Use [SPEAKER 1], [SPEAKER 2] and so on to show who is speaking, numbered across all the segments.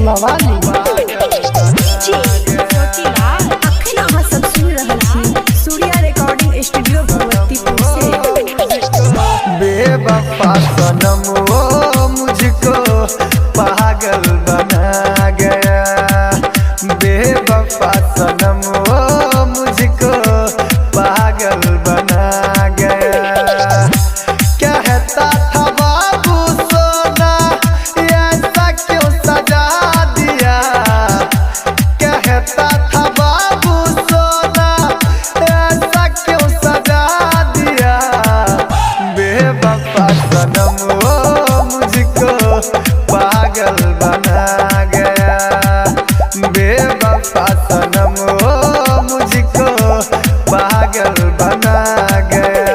[SPEAKER 1] मवाली। Surya recording studio Bhagwatipur से।
[SPEAKER 2] बेवफा सनम वो मुझको पागल बना गया, बेवफा सनम वो मुझको पागल बना गया। कहता था बाबू सोना ऐसा क्यों सजा दिया, कहता था बाबू सोना ऐसा क्यों सजा दिया। बेवफा सनम वो मुझको पागल बना गया, बेवफा सनम वो मुझको पागल बना गया।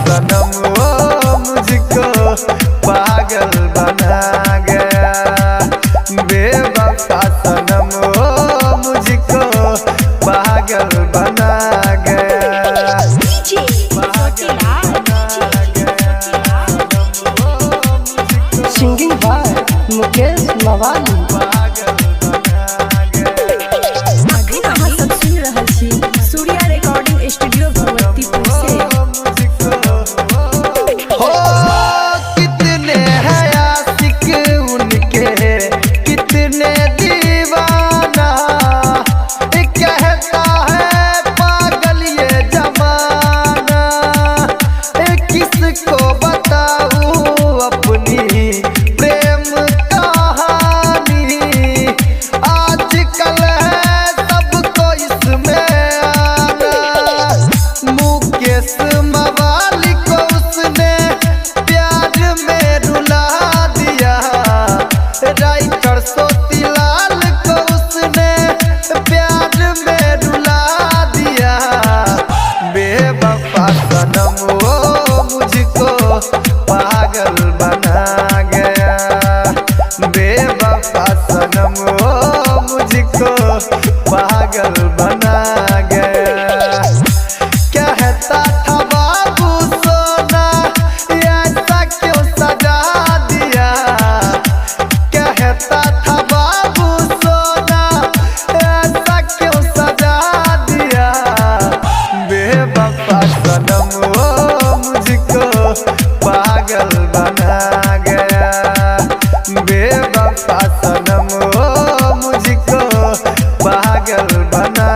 [SPEAKER 2] सनम वो मुझको पागल बना गया, बेवफा सनम वो मुझको पागल बना गया।
[SPEAKER 1] सिंगिंग बाय मुकेश मवाली। सूर्या रिकॉर्डिंग स्टूडियो भगवतीपुर से।
[SPEAKER 2] सनम वो मुझको पागल बना गया, बेवफा सनम वो मुझको पागल बना गया। कहता था बाबू सोना ऐसा क्यों सजा दिया, कहता था बाबू सोना ऐसा क्यों सजा दिया। बेवफा सनम वो मुझको पागल बना गया, बेवफा सनम वो मुझको पागल बना